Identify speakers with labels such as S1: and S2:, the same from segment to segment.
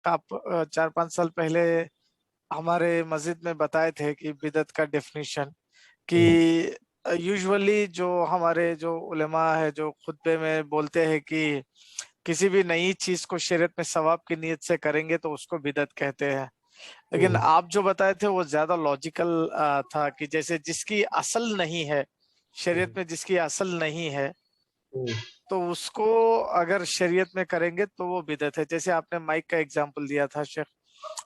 S1: آپ 4-5 سال پہلے ہمارے مسجد میں بتائے تھے کہ بدعت کا ڈیفینیشن کہ یوزولی جو ہمارے جو علماء ہے جو خطبے میں بولتے ہیں کہ کسی بھی نئی چیز کو شریعت میں ثواب کی نیت سے کریں گے تو اس کو بدعت کہتے ہیں. لیکن آپ جو بتائے تھے وہ زیادہ لاجیکل تھا کہ جیسے جس کی اصل نہیں ہے شریعت میں، جس کی اصل نہیں ہے تو اس کو اگر شریعت میں کریں گے تو وہ بدعت ہے. جیسے آپ نے مائک کا اگزامپل دیا تھا شیخ،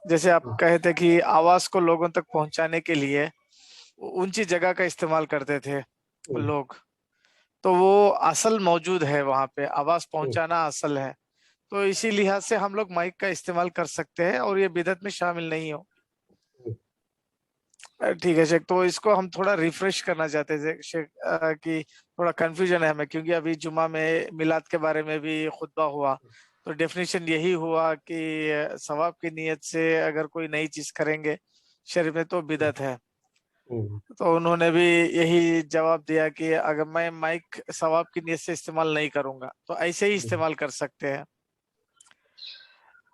S1: جیسے آپ کہے تھے کہ آواز کو لوگوں تک پہنچانے کے لیے اونچی جگہ کا استعمال کرتے تھے لوگ، تو وہ اصل موجود ہے وہاں پہ، آواز پہنچانا اصل ہے، تو اسی لحاظ سے ہم لوگ مائک کا استعمال کر سکتے ہیں اور یہ بدعت میں شامل نہیں ہو. ٹھیک ہے شیخ، تو اس کو ہم تھوڑا ریفریش کرنا چاہتے تھے شیخ کہ تھوڑا کنفیوژن ہے ہمیں، کیونکہ ابھی جمعہ میں میلاد کے بارے میں بھی خطبہ ہوا تو ڈیفینیشن یہی ہوا کہ ثواب کی نیت سے اگر کوئی نئی چیز کریں گے شریعت میں تو بدعت ہے. تو انہوں نے بھی یہی جواب دیا کہ اگر میں مائک ثواب کی نیت سے استعمال نہیں کروں گا تو ایسے ہی استعمال کر سکتے ہیں.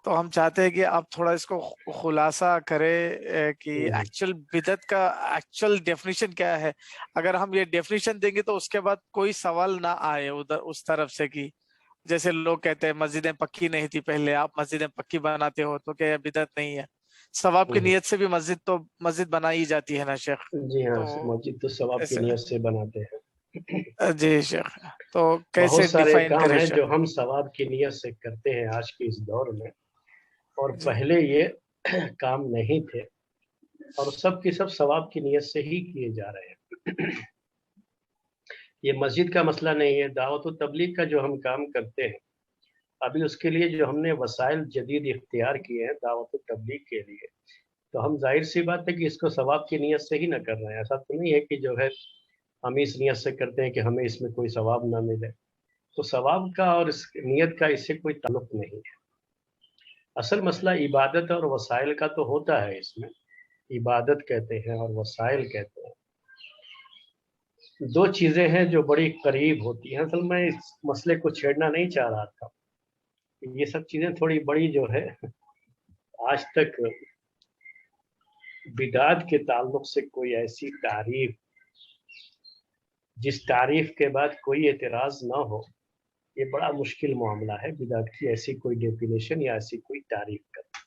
S1: تو ہم چاہتے ہیں کہ آپ تھوڑا اس کو خلاصہ کرے کہ ایکچوئل بدعت کا ایکچوئل ڈیفینیشن کیا ہے. اگر ہم یہ ڈیفینیشن دیں گے تو اس کے بعد کوئی سوال نہ آئے ادھر اس طرف سے کہ جیسے لوگ کہتے ہیں مسجدیں پکی نہیں تھی پہلے، آپ مسجدیں پکی بناتے ہو تو کیا یہ بدعت نہیں ہے؟ ثواب کی نیت سے بھی مسجد بنائی جاتی ہے نا شیخ.
S2: جی ہاں،
S1: تو
S2: مسجد تو ثواب کی نیت سے بناتے ہیں.
S1: جی شیخ، تو
S2: بہت
S1: کیسے
S2: سارے
S1: ڈیفائن
S2: کام
S1: کرے
S2: ہیں
S1: شیخ؟
S2: جو ہم ثواب کی نیت سے کرتے ہیں آج کے اس دور میں، اور
S1: جی
S2: پہلے یہ کام نہیں تھے، اور سب کی سب ثواب کی نیت سے ہی کیے جا رہے ہیں. یہ مسجد کا مسئلہ نہیں ہے، دعوت و تبلیغ کا جو ہم کام کرتے ہیں ابھی اس کے لیے جو ہم نے وسائل جدید اختیار کیے ہیں دعوت و تبلیغ کے لیے، تو ہم ظاہر سی بات ہے کہ اس کو ثواب کی نیت سے ہی نہ کر رہے ہیں. ایسا تو نہیں ہے کہ جو ہے ہم اس نیت سے کرتے ہیں کہ ہمیں اس میں کوئی ثواب نہ ملے. تو ثواب کا اور اس نیت کا اس سے کوئی تعلق نہیں ہے. اصل مسئلہ عبادت اور وسائل کا تو ہوتا ہے، اس میں عبادت کہتے ہیں اور وسائل کہتے ہیں، دو چیزیں ہیں جو بڑی قریب ہوتی ہیں. اصل میں اس مسئلے کو چھیڑنا نہیں چاہ رہا تھا، یہ سب چیزیں تھوڑی بڑی جو ہے آج تک بدعت کے تعلق سے کوئی ایسی تعریف جس تعریف کے بعد کوئی اعتراض نہ ہو، یہ بڑا مشکل معاملہ ہے. بدعت کی ایسی کوئی ڈیفینیشن یا ایسی کوئی تعریف کرنا،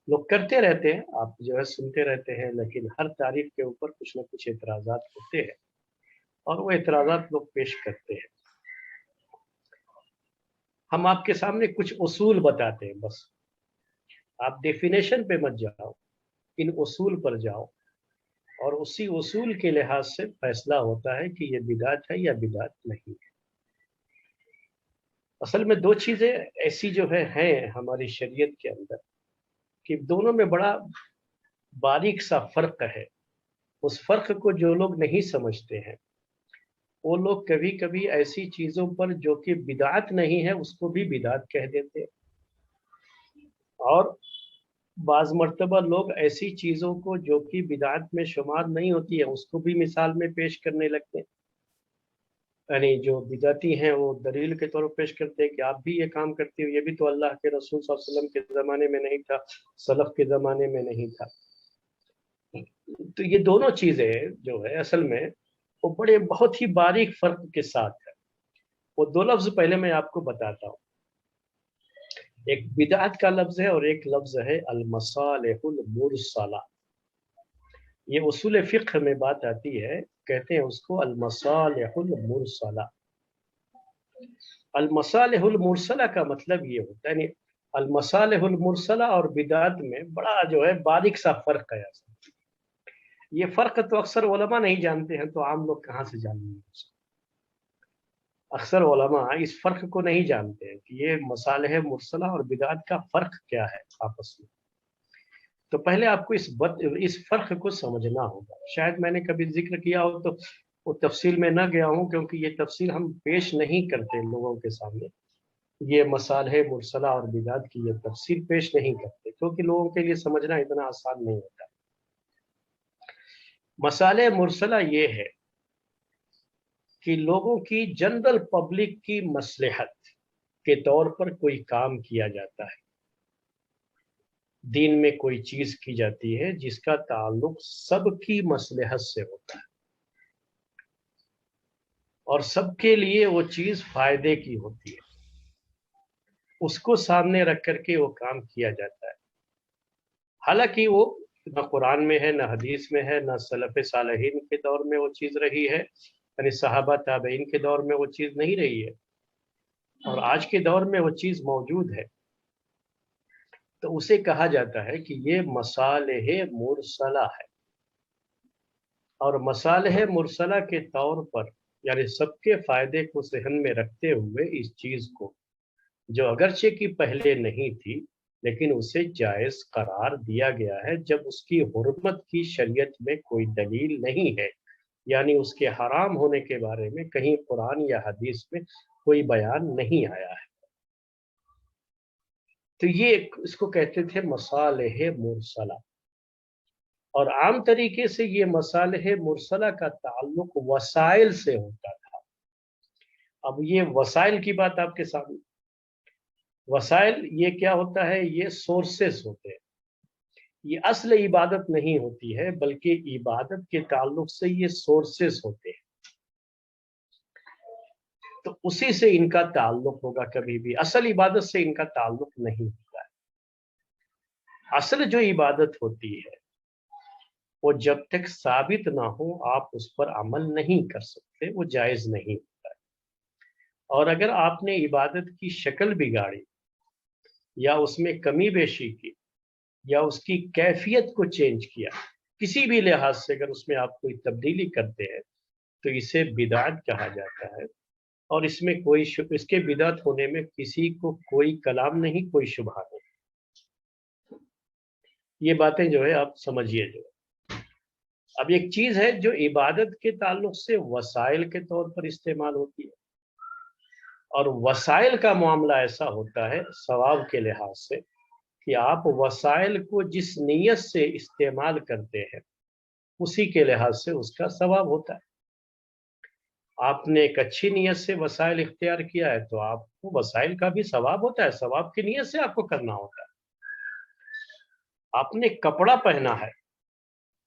S2: لوگ کرتے رہتے ہیں، آپ جو ہے سنتے رہتے ہیں، لیکن ہر تعریف کے اوپر کچھ نہ کچھ اعتراضات ہوتے ہیں اور وہ اعتراضات لوگ پیش کرتے ہیں. ہم آپ کے سامنے کچھ اصول بتاتے ہیں، بس آپ ڈیفینیشن پہ مت جاؤ، ان اصول پر جاؤ، اور اسی اصول کے لحاظ سے فیصلہ ہوتا ہے کہ یہ بدعت ہے یا بدعت نہیں ہے. اصل میں دو چیزیں ایسی جو ہیں ہماری شریعت کے اندر کہ دونوں میں بڑا باریک سا فرق ہے. اس فرق کو جو لوگ نہیں سمجھتے ہیں وہ لوگ کبھی کبھی ایسی چیزوں پر جو کہ بدعت نہیں ہے اس کو بھی بدعت کہہ دیتے ہیں، اور بعض مرتبہ لوگ ایسی چیزوں کو جو کہ بدعت میں شمار نہیں ہوتی ہے اس کو بھی مثال میں پیش کرنے لگتے ہیں. یعنی جو بدعتی ہیں وہ دلیل کے طور پر پیش کرتے ہیں کہ آپ بھی یہ کام کرتے ہو، یہ بھی تو اللہ کے رسول صلی اللہ علیہ وسلم کے زمانے میں نہیں تھا، سلف کے زمانے میں نہیں تھا. تو یہ دونوں چیزیں جو ہے اصل میں وہ بڑے بہت ہی باریک فرق کے ساتھ ہے. وہ دو لفظ پہلے میں آپ کو بتاتا ہوں. ایک بدعت کا لفظ ہے اور ایک لفظ ہے المصالح المرسلہ. یہ اصول فقہ میں بات آتی ہے، کہتے ہیں اس کو المصالح المرسلہ. المصالح المرسلہ کا مطلب یہ ہوتا ہے، یعنی المصالح المرسلہ اور بدعت میں بڑا جو ہے باریک سا فرق ہے. یہ فرق تو اکثر علماء نہیں جانتے ہیں، تو عام لوگ کہاں سے جانیں گے؟ اکثر علماء اس فرق کو نہیں جانتے ہیں کہ یہ مصالح مرسلہ اور بدعت کا فرق کیا ہے آپس میں. تو پہلے آپ کو اس فرق کو سمجھنا ہوگا. شاید میں نے کبھی ذکر کیا ہو تو وہ تفصیل میں نہ گیا ہوں، کیونکہ یہ تفصیل ہم پیش نہیں کرتے لوگوں کے سامنے. یہ مصالح مرسلہ اور بدعت کی یہ تفصیل پیش نہیں کرتے کیونکہ لوگوں کے لیے سمجھنا اتنا آسان نہیں ہوتا. مصالح مرسلہ یہ ہے کہ لوگوں کی جنرل پبلک کی مصلحت کے طور پر کوئی کام کیا جاتا ہے. دین میں کوئی چیز کی جاتی ہے جس کا تعلق سب کی مصلحت سے ہوتا ہے اور سب کے لیے وہ چیز فائدے کی ہوتی ہے، اس کو سامنے رکھ کر کے وہ کام کیا جاتا ہے۔ حالانکہ وہ نہ قرآن میں ہے، نہ حدیث میں ہے، نہ سلف صالحین کے دور میں وہ چیز رہی ہے، یعنی صحابہ تابعین کے دور میں وہ چیز نہیں رہی ہے، اور آج کے دور میں وہ چیز موجود ہے، تو اسے کہا جاتا ہے کہ یہ مصالح مرسلہ ہے۔ اور مصالح مرسلہ کے طور پر یعنی سب کے فائدے کو ذہن میں رکھتے ہوئے اس چیز کو، جو اگرچہ کی پہلے نہیں تھی لیکن اسے جائز قرار دیا گیا ہے جب اس کی حرمت کی شریعت میں کوئی دلیل نہیں ہے، یعنی اس کے حرام ہونے کے بارے میں کہیں قرآن یا حدیث میں کوئی بیان نہیں آیا ہے، تو یہ اس کو کہتے تھے مصالح مرسلہ۔ اور عام طریقے سے یہ مصالح مرسلہ کا تعلق وسائل سے ہوتا تھا۔ اب یہ وسائل کی بات آپ کے سامنے، وسائل یہ کیا ہوتا ہے؟ یہ سورسز ہوتے ہیں، یہ اصل عبادت نہیں ہوتی ہے بلکہ عبادت کے تعلق سے یہ سورسز ہوتے ہیں، تو اسی سے ان کا تعلق ہوگا، کبھی بھی اصل عبادت سے ان کا تعلق نہیں ہوتا ہے۔ اصل جو عبادت ہوتی ہے وہ جب تک ثابت نہ ہو آپ اس پر عمل نہیں کر سکتے، وہ جائز نہیں ہوتا ہے۔ اور اگر آپ نے عبادت کی شکل بگاڑی یا اس میں کمی بیشی کی یا اس کی کیفیت کو چینج کیا، کسی بھی لحاظ سے اگر اس میں آپ کوئی تبدیلی کرتے ہیں تو اسے بدعت کہا جاتا ہے، اور اس میں کوئی اس کے بدعت ہونے میں کسی کو کوئی کلام نہیں، کوئی شبہ نہیں۔ یہ باتیں جو ہے آپ سمجھیے۔ جو اب ایک چیز ہے جو عبادت کے تعلق سے وسائل کے طور پر استعمال ہوتی ہے، اور وسائل کا معاملہ ایسا ہوتا ہے ثواب کے لحاظ سے کہ آپ وسائل کو جس نیت سے استعمال کرتے ہیں اسی کے لحاظ سے اس کا ثواب ہوتا ہے۔ آپ نے ایک اچھی نیت سے وسائل اختیار کیا ہے تو آپ کو وسائل کا بھی ثواب ہوتا ہے، ثواب کی نیت سے آپ کو کرنا ہوتا ہے۔ آپ نے کپڑا پہنا ہے،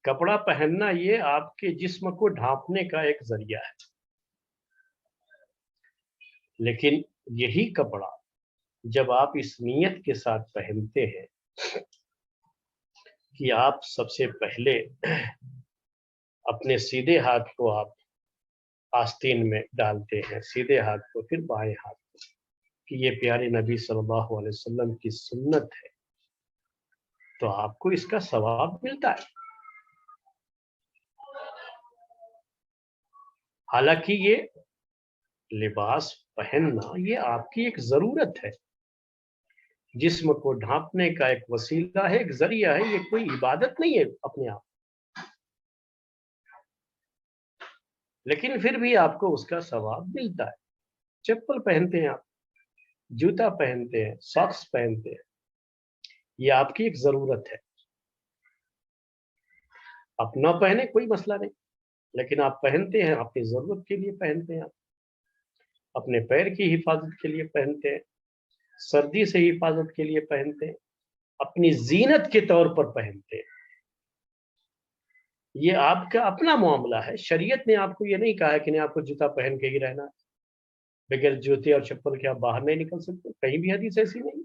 S2: کپڑا پہننا یہ آپ کے جسم کو ڈھانپنے کا ایک ذریعہ ہے، لیکن یہی کپڑا جب آپ اس نیت کے ساتھ پہنتے ہیں کہ آپ سب سے پہلے اپنے سیدھے ہاتھ کو آپ آستین میں ڈالتے ہیں، سیدھے ہاتھ کو پھر بائیں ہاتھ کو، کہ یہ پیارے نبی صلی اللہ علیہ وسلم کی سنت ہے، تو آپ کو اس کا ثواب ملتا ہے۔ حالانکہ یہ لباس پہننا یہ آپ کی ایک ضرورت ہے، جسم کو ڈھانپنے کا ایک وسیلہ ہے، ایک ذریعہ ہے، یہ کوئی عبادت نہیں ہے اپنے آپ، لیکن پھر بھی آپ کو اس کا ثواب ملتا ہے۔ چپل پہنتے ہیں آپ، جوتا پہنتے ہیں، ساکس پہنتے ہیں، یہ آپ کی ایک ضرورت ہے۔ آپ نہ پہنے کوئی مسئلہ نہیں، لیکن آپ پہنتے ہیں، اپنی ضرورت کے لیے پہنتے ہیں، اپنے پیر کی حفاظت کے لیے پہنتے ہیں، سردی سے حفاظت کے لیے پہنتے ہیں، اپنی زینت کے طور پر پہنتے ہیں۔ یہ آپ کا اپنا معاملہ ہے، شریعت نے آپ کو یہ نہیں کہا ہے کہ نہیں آپ کو جوتا پہن کے ہی رہنا ہے، بغیر جوتے اور چپل کے آپ باہر نہیں نکل سکتے، کہیں بھی حدیث ایسی نہیں۔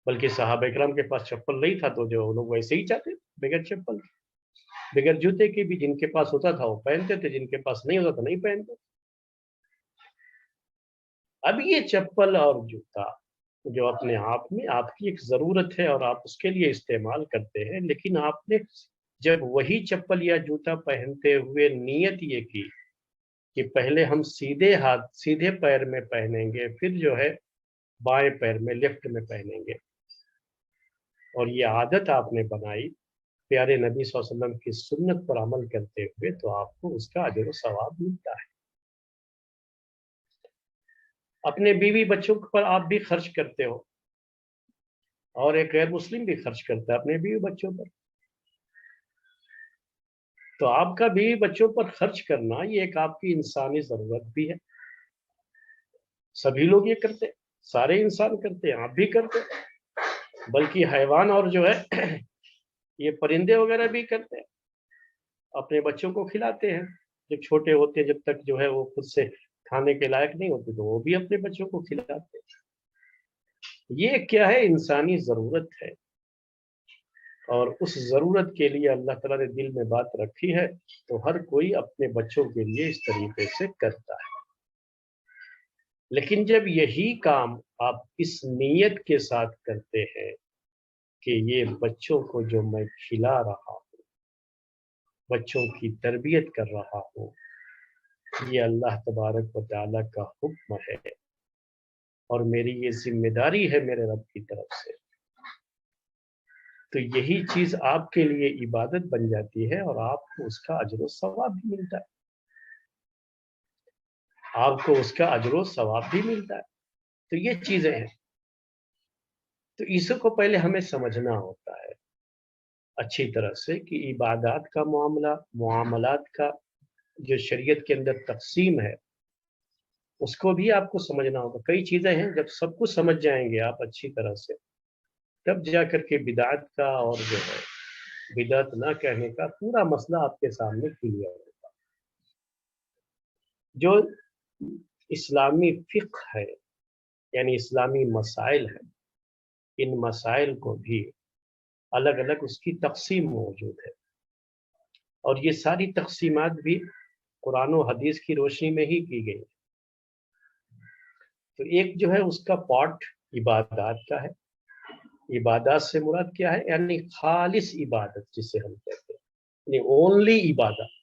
S2: بلکہ صحابہ اکرام کے پاس چپل نہیں تھا تو جو لوگ ویسے ہی چاہتے بغیر چپل بغیر جوتے کے بھی، جن کے پاس ہوتا تھا وہ پہنتے تھے، جن کے پاس نہیں ہوتا تھا نہیں پہنتے۔ اب یہ چپل اور جوتا جو اپنے آپ میں آپ کی ایک ضرورت ہے اور آپ اس کے لیے استعمال کرتے ہیں، لیکن آپ نے جب وہی چپل یا جوتا پہنتے ہوئے نیت یہ کی کہ پہلے ہم سیدھے ہاتھ سیدھے پیر میں پہنیں گے، پھر جو ہے بائیں پیر میں لیفٹ میں پہنیں گے، اور یہ عادت آپ نے بنائی پیارے نبی صلی اللہ علیہ وسلم کی سنت پر عمل کرتے ہوئے، تو آپ کو اس کا اجر و ثواب ملتا ہے۔ اپنے بیوی بچوں پر آپ بھی خرچ کرتے ہو، اور ایک غیر مسلم بھی خرچ کرتا ہے اپنے بیوی بچوں پر، تو آپ کا بیوی بچوں پر خرچ کرنا یہ ایک آپ کی انسانی ضرورت بھی ہے۔ سبھی لوگ یہ کرتے ہیں، سارے انسان کرتے ہیں، آپ بھی کرتے ہیں۔ बल्कि हैवान और जो है ये परिंदे वगैरह भी करते हैं, अपने बच्चों को खिलाते हैं। जब छोटे होते हैं, जब तक जो है वो खुद से खाने के लायक नहीं होते, तो वो भी अपने बच्चों को खिलाते हैं। ये क्या है? इंसानी ज़रूरत है, और उस ज़रूरत के लिए अल्लाह ताला ने दिल में बात रखी है, तो हर कोई अपने बच्चों के लिए इस तरीके से करता है। लेकिन जब यही काम आप इस नीयत के साथ करते हैं कि ये बच्चों को जो मैं खिला रहा हूँ, बच्चों की तरबियत कर रहा हूँ, ये अल्लाह तबारक व तआला का हुक्म है और मेरी ये जिम्मेदारी है मेरे रब की तरफ से, तो यही चीज आपके लिए इबादत बन जाती है और आपको उसका अजर व सवाब भी मिलता है। आपको उसका अजर व सवाब भी मिलता है। तो ये चीजें हैं, तो इसको पहले हमें समझना होता है अच्छी तरह से कि इबादत का मामला, मुआमलात का जो शरीयत के अंदर तकसीम है, उसको भी आपको समझना होगा। कई चीजें हैं, जब सब कुछ समझ जाएंगे आप अच्छी तरह से, तब जाकर के बिदात का और जो है बिदात ना कहने का पूरा मसला आपके सामने क्लियर होगा। जो इस्लामी फिक्र है, यानी इस्लामी मसाइल है, इन मसाइल को भी अलग अलग उसकी तकसीम मौजूद है, और ये सारी तकसीमात भी कुरान और हदीस की रोशनी में ही की गई। तो एक जो है उसका पार्ट इबादत का है। इबादत से मुराद क्या है? यानी खालिस इबादत जिसे हम कहते हैं, यानी ओनली इबादत।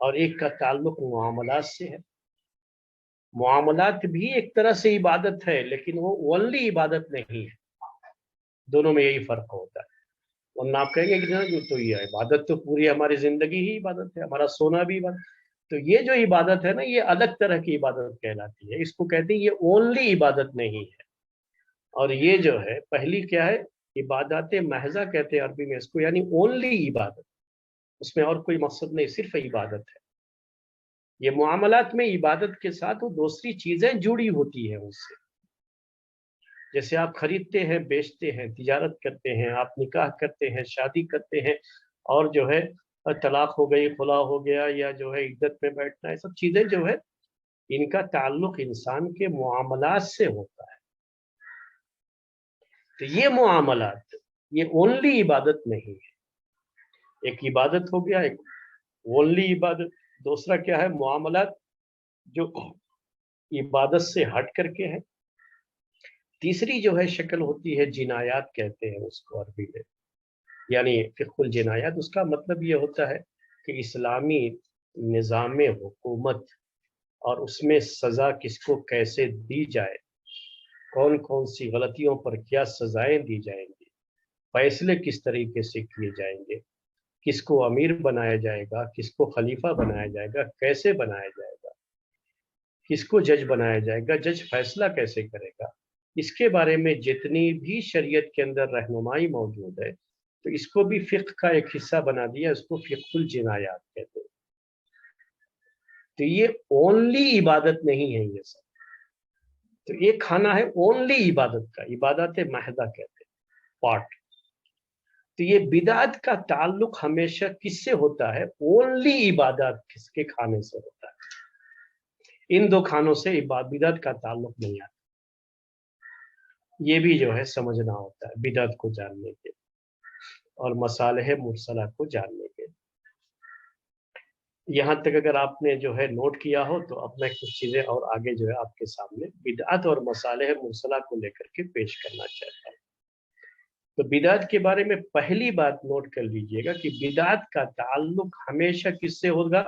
S2: और एक का ताल्लुक मुआमलात से है। मुआमलात भी एक तरह से इबादत है, लेकिन वो ओनली इबादत नहीं है। दोनों में यही फर्क होता है। वरना आप कहेंगे कि नहीं, तो ये इबादत तो पूरी हमारी जिंदगी ही इबादत है, हमारा सोना भी इबादत। तो ये जो इबादत है ना, ये अलग तरह की इबादत कहलाती है। इसको कहते हैं ये ओनली इबादत नहीं है। और ये जो है पहली क्या है? इबादत महजा कहते हैं अरबी में इसको, यानी ओनली इबादत। उसमें और कोई मकसद नहीं, सिर्फ इबादत है। ये मुआमलात में इबादत के साथ वो दूसरी चीजें जुड़ी होती है उससे। जैसे आप खरीदते हैं, बेचते हैं, तिजारत करते हैं, आप निकाह करते हैं, शादी करते हैं, और जो है तलाक हो गई, खुला हो गया, या जो है इद्दत में बैठना, ये सब चीजें जो है इनका ताल्लुक इंसान के मुआमलात से होता है। तो ये मुआमलात ये ओनली इबादत नहीं है। एक इबादत हो गया, एक ओनली इबादत। दूसरा क्या है? मुआमलात जो इबादत से हट करके है। तीसरी जो है शक्ल होती है जिनायात कहते हैं उसको अरबी में, यानी फिक़्हुल जिनायात। उसका मतलब ये होता है कि इस्लामी निज़ाम हुकूमत और उसमें सज़ा किसको कैसे दी जाए, कौन कौन सी गलतियों पर क्या सज़ाएं दी जाएंगी, फैसले किस तरीके से किए जाएंगे, किसको अमीर बनाया जाएगा, किसको खलीफा बनाया जाएगा, कैसे बनाया जाएगा, किसको जज बनाया जाएगा, जज फैसला कैसे करेगा, इसके बारे में जितनी भी शरीयत के अंदर रहनुमाई मौजूद है, तो इसको भी फिक्र का एक हिस्सा बना दिया। इसको फिक़्हुल जिनायात कहते हैं। तो ये ओनली इबादत नहीं है ये सब। तो एक खाना है ओनली इबादत का, इबादत महदा कहते हैं, पार्ट। तो ये बिदात का ताल्लुक हमेशा किससे होता है? ओनली इबादत किसके खाने से होता है। इन दो खानों से बिदात का ताल्लुक नहीं आता। ये भी जो है समझना होता है बिदात को जानने के और मसालेह मुरसला को जानने के। यहाँ तक अगर आपने जो है नोट किया हो, तो अब मैं कुछ चीजें और आगे जो है आपके सामने बिदअत और मसालेह मुरसला को लेकर के पेश करना चाहता हूँ। तो बिदअत के बारे में पहली बात नोट कर लीजिएगा कि बिदअत का ताल्लुक हमेशा किससे होगा?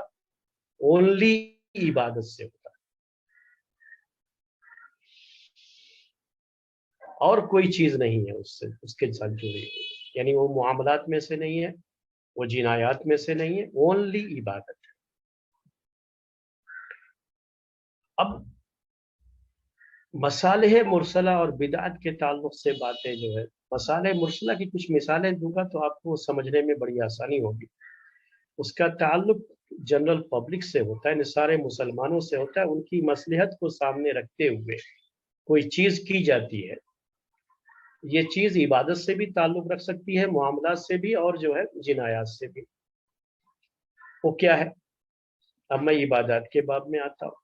S2: ओनली इबादत से होगा, और कोई चीज नहीं है उससे उसके साथ जुड़ी हुई। यानी वो मुआमलात में से नहीं है, वो जिनायात में से नहीं है, ओनली इबादत है। अब मसालेह मुरसला और बिदअत के ताल्लुक से बातें जो है, मसाले मुरसला की कुछ मिसालें दूंगा तो आपको समझने में बड़ी आसानी होगी। उसका ताल्लुक जनरल पब्लिक से होता है, सारे मुसलमानों से होता है। उनकी मसलहत को सामने रखते हुए कोई चीज की जाती है, یہ چیز عبادت سے بھی تعلق رکھ سکتی ہے، معاملات سے بھی، اور جو ہے جنایات سے بھی۔ وہ کیا ہے؟ اب میں عبادات کے باب میں آتا ہوں۔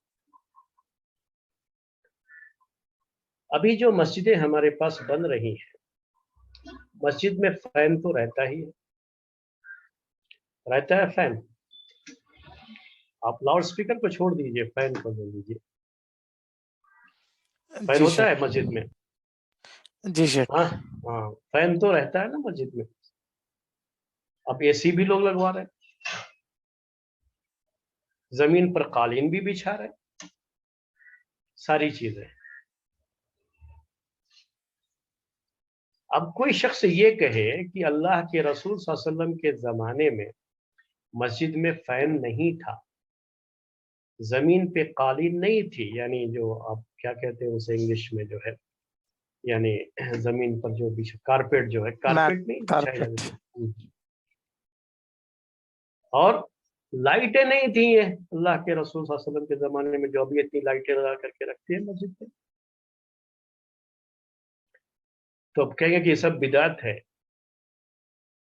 S2: ابھی جو مسجدیں ہمارے پاس بن رہی ہیں، مسجد میں فین تو رہتا ہی ہے، رہتا ہے فین۔ آپ لاؤڈ سپیکر کو چھوڑ دیجئے، فین کو لے لیجئے۔ فین
S1: جی
S2: ہوتا ہے
S1: شیخ،
S2: مسجد میں؟
S1: جی شیخ،
S2: ہاں ہاں، فین تو رہتا ہے نا مسجد میں۔ اب اے سی بھی لوگ لگوا رہے ہیں، زمین پر قالین بھی بچھا رہے ہیں، ساری چیزیں۔ اب کوئی شخص یہ کہے کہ اللہ کے رسول صلی اللہ علیہ وسلم کے زمانے میں مسجد میں فین نہیں تھا، زمین پہ قالین نہیں تھی، یعنی جو آپ کیا کہتے ہیں اسے انگلش میں جو ہے، یعنی زمین پر جو کارپیٹ جو ہے،
S1: میٹ،
S2: کارپیٹ نہیں بچھائی
S1: کارپیٹ،
S2: جاتی تھی، اور لائٹیں نہیں تھیں یہ اللہ کے رسول صلی اللہ علیہ وسلم کے زمانے میں جو ابھی اتنی لائٹیں لگا کر کے رکھتے ہیں مسجد پہ۔ تو اب کہیں گے کہ یہ سب بدعت ہے۔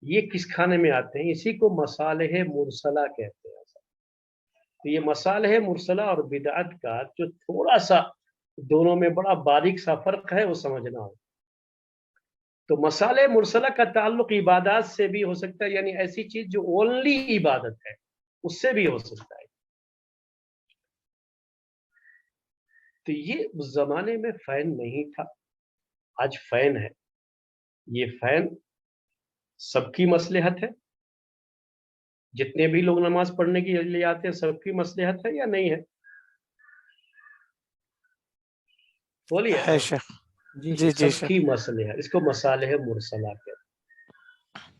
S2: یہ کس کھانے میں آتے ہیں؟ اسی کو مصالح مرسلہ کہتے ہیں۔ تو یہ مصالح مرسلہ اور بدعت کا جو تھوڑا سا دونوں میں بڑا باریک سا فرق ہے وہ سمجھنا ہو۔ تو مصالح مرسلہ کا تعلق عبادات سے بھی ہو سکتا ہے، یعنی ایسی چیز جو اونلی عبادت ہے اس سے بھی ہو سکتا ہے۔ تو یہ اس زمانے میں فین نہیں تھا، آج فین ہے۔ یہ فین سب کی مصلحت ہے، جتنے بھی لوگ نماز پڑھنے کے لیے آتے ہیں سب کی مصلحت ہے یا نہیں ہے؟ بولیے۔
S1: ہے شیخ،
S2: جی جی،
S1: جی جی
S2: سب
S1: شیخ،
S2: کی مصلحت، اس کو مصالح مرسلہ کہتے ہیں۔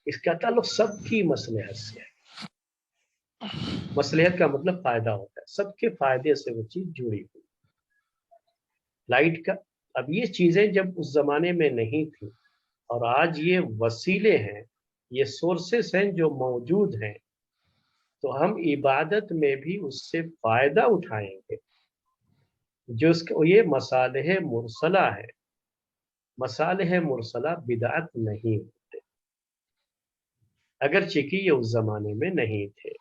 S2: اس کا تعلق سب کی مصلحت سے ہے۔ مصلحت کا مطلب فائدہ ہوتا ہے، سب کے فائدے سے وہ چیز جڑی ہوئی۔ لائٹ کا، اب یہ چیزیں جب اس زمانے میں نہیں تھیں اور آج یہ وسیلے ہیں، یہ سورسز ہیں جو موجود ہیں، تو ہم عبادت میں بھی اس سے فائدہ اٹھائیں گے، جو اس کو یہ مصالح مرسلہ ہے۔ مصالح مرسلہ بدعت نہیں ہوتے، اگرچہ کہ یہ اس زمانے میں نہیں تھے،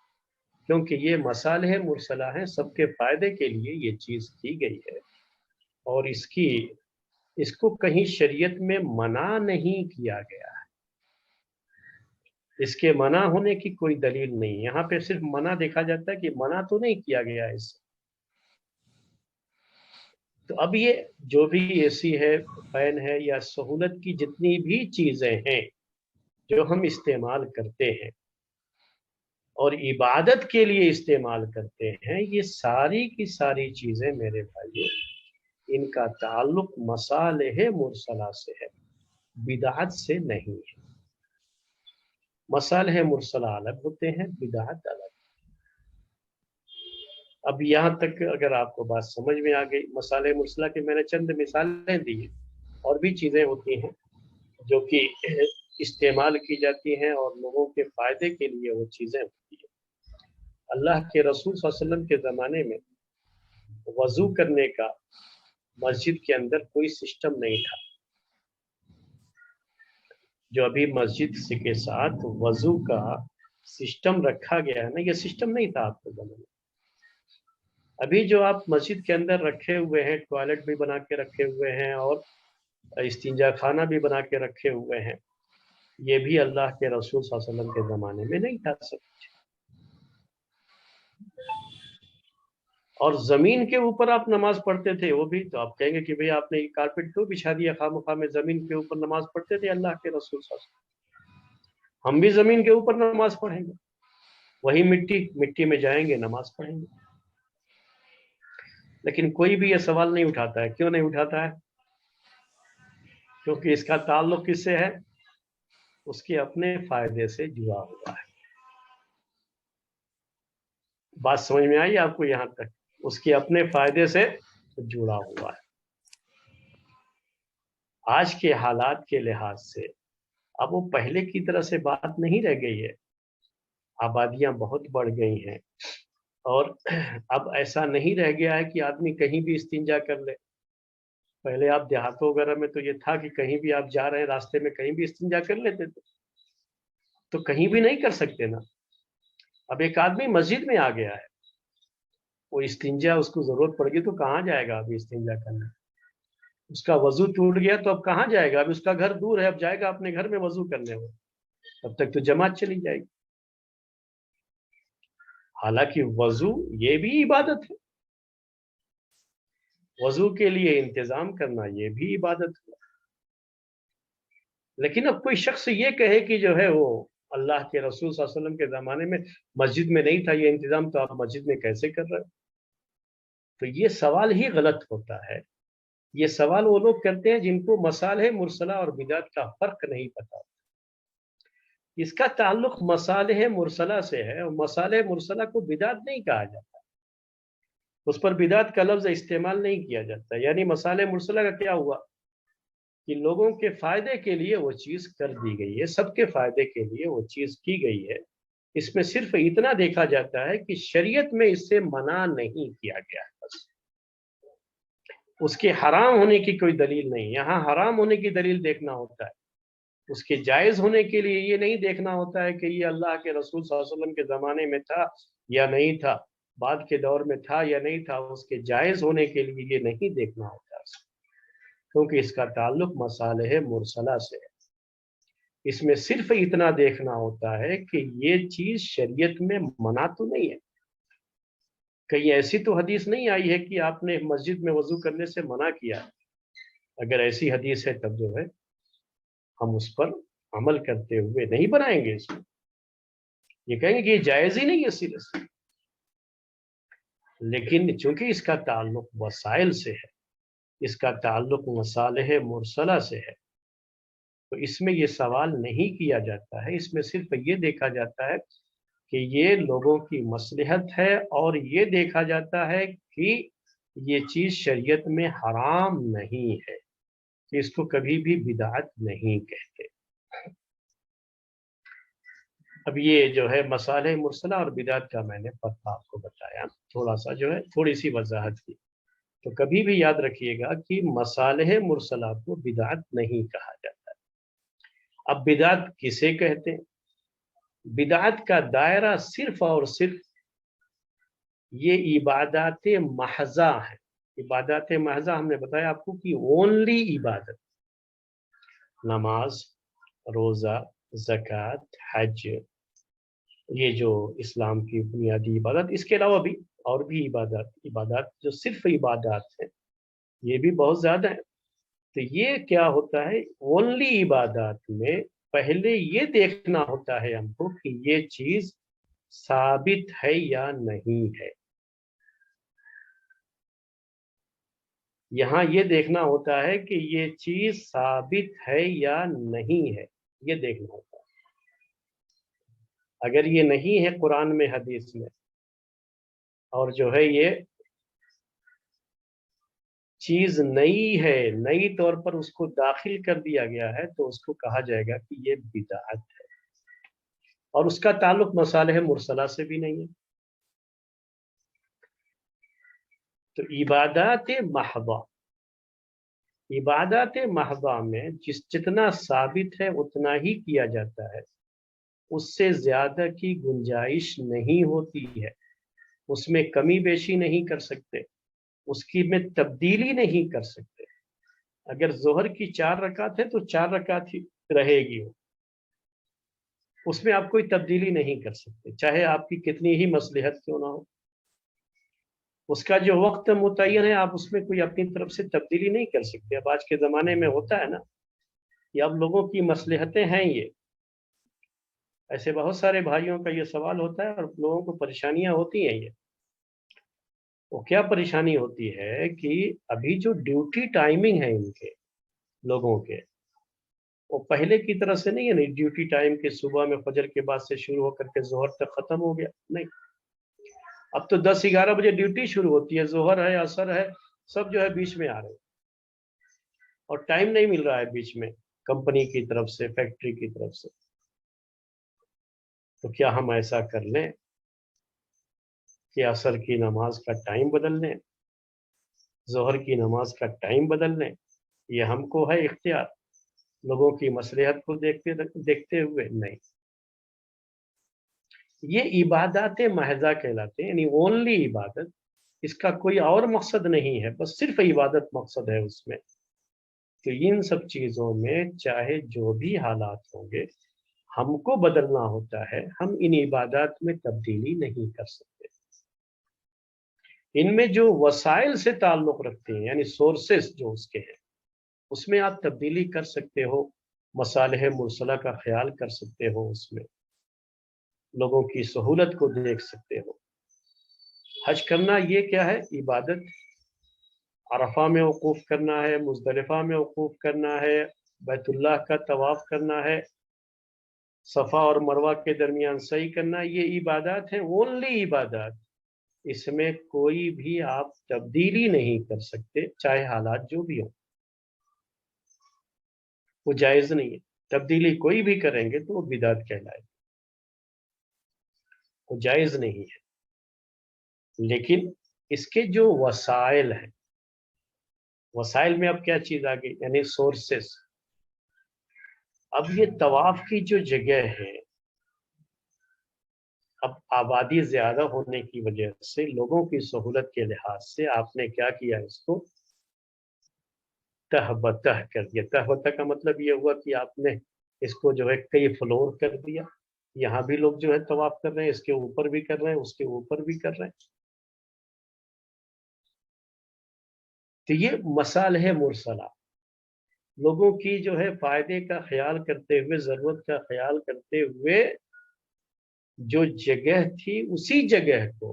S2: کیونکہ یہ مصالح مرسلہ ہیں، سب کے فائدے کے لیے یہ چیز کی گئی ہے، اور اس کو کہیں شریعت میں منع نہیں کیا گیا ہے۔ اس کے منع ہونے کی کوئی دلیل نہیں، یہاں پہ صرف منع دیکھا جاتا ہے کہ منع تو نہیں کیا گیا اس سے۔ تو اب یہ جو بھی اے سی ہے، فین ہے، یا سہولت کی جتنی بھی چیزیں ہیں جو ہم استعمال کرتے ہیں اور عبادت کے لیے استعمال کرتے ہیں، یہ ساری کی ساری چیزیں میرے بھائیو، ان کا تعلق مصالح مرسلہ سے ہے، بدعت سے نہیں ہے۔ مصالح مرسلہ الگ ہوتے ہیں، بدعت الگ۔ اب یہاں تک اگر آپ کو بات سمجھ میں آ گئی، مصالح مرسلہ کی میں نے چند مثالیں دی ہیں، اور بھی چیزیں ہوتی ہیں جو کہ استعمال کی جاتی ہیں اور لوگوں کے فائدے کے لیے وہ چیزیں ہوتی ہیں۔ اللہ کے رسول صلی اللہ علیہ وسلم کے زمانے میں وضو کرنے کا مسجد کے اندر کوئی سسٹم نہیں تھا۔ جو ابھی مسجد کے ساتھ وضو کا سسٹم رکھا گیا ہے نا، یہ سسٹم نہیں تھا آپ کے زمانے میں۔ ابھی جو آپ مسجد کے اندر رکھے ہوئے ہیں، ٹوائلٹ بھی بنا کے رکھے ہوئے ہیں اور استنجا خانہ بھی بنا کے رکھے ہوئے ہیں، یہ بھی اللہ کے رسول صلی اللہ علیہ وسلم کے زمانے میں نہیں تھا سب کچھ۔ اور زمین کے اوپر آپ نماز پڑھتے تھے، وہ بھی تو آپ کہیں گے کہ بھئی آپ نے یہ کارپیٹ کیوں بچھا دیا خواہ میں؟ زمین کے اوپر نماز پڑھتے تھے اللہ کے رسول صلی اللہ علیہ وسلم۔ ہم بھی زمین کے اوپر نماز پڑھیں گے، وہی مٹی میں جائیں گے، نماز پڑھیں گے۔ لیکن کوئی بھی یہ سوال نہیں اٹھاتا ہے۔ کیوں نہیں اٹھاتا ہے؟ کیونکہ اس کا تعلق کس سے ہے؟ اس کے اپنے فائدے سے جڑا ہوا ہے۔ بات سمجھ میں آئی آپ کو یہاں تک؟ اس کے اپنے فائدے سے جڑا ہوا ہے۔ آج کے حالات کے لحاظ سے اب وہ پہلے کی طرح سے بات نہیں رہ گئی ہے، آبادیاں بہت بڑھ گئی ہیں، اور اب ایسا نہیں رہ گیا ہے کہ آدمی کہیں بھی استنجا کر لے۔ पहले आप देहातों वगैरह में तो ये था कि कहीं भी आप जा रहे हैं रास्ते में कहीं भी इस्तिंजा कर लेते थे, तो कहीं भी नहीं कर सकते ना। अब एक आदमी मस्जिद में आ गया है, वो इस्तिंजा उसको जरूरत पड़ेगी तो कहाँ जाएगा अभी इस्तिंजा करने? उसका वजू टूट गया तो अब कहाँ जाएगा? अभी उसका घर दूर है, अब जाएगा अपने घर में वजू करने वो, तब तक तो जमात चली जाएगी। हालांकि वजू ये भी इबादत है, वजू के लिए इंतजाम करना ये भी इबादत है। लेकिन अब कोई शख्स ये कहे कि जो है वो अल्लाह के रसूल सल्लल्लाहु अलैहि वसल्लम के जमाने में मस्जिद में नहीं था ये इंतजाम, तो आप मस्जिद में कैसे कर रहे हो? तो ये सवाल ही गलत होता है। ये सवाल वो लोग करते हैं जिनको मसाले मुरसला और बिदात का फर्क नहीं पता। इसका ताल्लुक मसाले मुरसला से है, और मसाले मुरसला को बिदात नहीं कहा जाता, उस पर बिदात का लफ्ज इस्तेमाल नहीं किया जाता। यानी मसाले मुरसला का क्या हुआ कि लोगों के फायदे के लिए वो चीज कर दी गई है, सबके फायदे के लिए वो चीज की गई है। इसमें सिर्फ इतना देखा जाता है कि शरीयत में इससे मना नहीं किया गया है, बस। उसके हराम होने की कोई दलील नहीं, यहाँ हराम होने की दलील देखना होता है। उसके जायज होने के लिए ये नहीं देखना होता है कि ये अल्लाह के रसूल सल्लल्लाहु अलैहि वसल्लम के ज़माने में था या नहीं था, बाद के दौर में था या नहीं था। उसके जायज होने के लिए ये नहीं देखना होता है, क्योंकि इसका ताल्लुक मसाले मुरसला से है। इसमें सिर्फ इतना देखना होता है कि ये चीज शरीयत में मना तो नहीं है। कहीं ऐसी तो हदीस नहीं आई है कि आपने मस्जिद में वजू करने से मना किया। अगर ऐसी हदीस है तब जो है हम उस पर अमल करते हुए नहीं बनाएंगे इसको, ये कहेंगे कि ये जायज ही नहीं है सिरे से। लेकिन चूंकि इसका ताल्लुक वसाइल से है, इसका ताल्लुक मसाले मुरसला से है, तो इसमें ये सवाल नहीं किया जाता है। इसमें सिर्फ ये देखा जाता है कि ये लोगों की मसलहत है, और ये देखा जाता है कि ये चीज शरीयत में हराम नहीं है, कि इसको कभी भी बिदात नहीं कहते। अब ये जो है मसाले मुरसला और बिदात का मैंने फर्क आपको बताया, थोड़ा सा जो है थोड़ी सी वजाहत की। तो कभी भी याद रखिएगा कि मसाले मुरसला को बिदात नहीं कहा जाता। अब बिदात किसे कहते हैं? बिदात का दायरा सिर्फ और सिर्फ ये इबादत महजा है। इबादत महजा हमने बताया आपको कि ओनली इबादत, नमाज, रोजा, ज़कात, हज, ये जो इस्लाम की बुनियादी इबादत, इसके अलावा भी और भी इबादत इबादत जो सिर्फ इबादत है, ये भी बहुत ज्यादा है। तो ये क्या होता है, ओनली इबादत में पहले ये देखना होता है हमको कि ये चीज साबित है या नहीं है। यहाँ ये देखना होता है कि ये चीज साबित है या नहीं है, ये देखना होता है। अगर ये नहीं है कुरान में, हदीस में, और जो है ये चीज नई है, नई तौर पर उसको दाखिल कर दिया गया है, तो उसको कहा जाएगा कि ये बिदअत है, और उसका ताल्लुक मसाले मुरसला से भी नहीं है। तो इबादत महदा में जितना साबित है उतना ही किया जाता है, उससे ज्यादा की गुंजाइश नहीं होती है। उसमें कमी बेशी नहीं कर सकते, उसकी में तब्दीली नहीं कर सकते। अगर जोहर की 4 रकात है तो 4 रकात ही रहेगी वो, उसमें आप कोई तब्दीली नहीं कर सकते, चाहे आपकी कितनी ही मसलहत क्यों ना हो। उसका जो वक्त मुतय्यन है, आप उसमें कोई अपनी तरफ से तब्दीली नहीं कर सकते। अब आज के ज़माने में होता है ना कि अब लोगों की मसलहतें हैं ये, ऐसे बहुत सारे भाइयों का ये सवाल होता है, और लोगों को परेशानियां होती हैं ये। वो क्या परेशानी होती है कि अभी जो ड्यूटी टाइमिंग है इनके लोगों के, वो पहले की तरह से नहीं है। नहीं, ड्यूटी टाइम के सुबह में फजर के बाद से शुरू होकर के जोहर तक खत्म हो गया, नहीं। अब तो 10-11 बजे ड्यूटी शुरू होती है, जोहर है, असर है, सब जो है बीच में आ रहे हैं, और टाइम नहीं मिल रहा है बीच में कंपनी की तरफ से, फैक्ट्री की तरफ से। तो क्या हम ऐसा कर लें कि असर की नमाज का टाइम बदल लें, ज़ोहर की नमाज का टाइम बदल लें, ये हमको है इख्तियार, लोगों की मसलहत को देखते हुए नहीं। ये इबादत महज़ा कहलाते हैं, यानी ओनली इबादत, इसका कोई और मकसद नहीं है, बस सिर्फ इबादत मकसद है उसमें। तो इन सब चीज़ों में चाहे जो भी हालात होंगे, हमको बदलना होता है, हम इन इबादत में तब्दीली नहीं कर सकते। इनमें जो वसाइल से ताल्लुक़ रखते हैं, यानी सोर्सेस जो उसके हैं, उसमें आप तब्दीली कर सकते हो, मसालिह मुरसला का ख्याल कर सकते हो, उसमें लोगों की सहूलत को देख सकते हो। हज करना ये क्या है? इबादत। अरफा में वक़ूफ़ करना है, मुज़दलिफ़ा में वक़ूफ़ करना है, बैतुल्लाह का तवाफ़ करना है, सफ़ा और मरवा के दरमियान सई करना, ये इबादत है, ओनली इबादत। इसमें कोई भी आप तब्दीली नहीं कर सकते, चाहे हालात जो भी हों, वो जायज़ नहीं है। तब्दीली कोई भी करेंगे तो वो बिदअत कहलाएगी, वो जायज़ नहीं है। लेकिन इसके जो वसाइल हैं, वसाइल में अब क्या चीज़ आ गई, यानी सोर्सेस। अब ये तवाफ की जो जगह है, अब आबादी ज्यादा होने की वजह से लोगों की सहूलत के लिहाज से आपने क्या किया, इसको तह बतह कर दिया। तह बतह का मतलब ये हुआ कि आपने इसको जो है कई फ्लोर कर दिया। यहाँ भी लोग जो है तवाफ कर रहे हैं, इसके ऊपर भी कर रहे हैं, उसके ऊपर भी कर रहे हैं। तो ये मसालिह मुरसला, लोगों की जो है फायदे का ख्याल करते हुए, जरूरत का ख्याल करते हुए जो जगह थी, उसी जगह को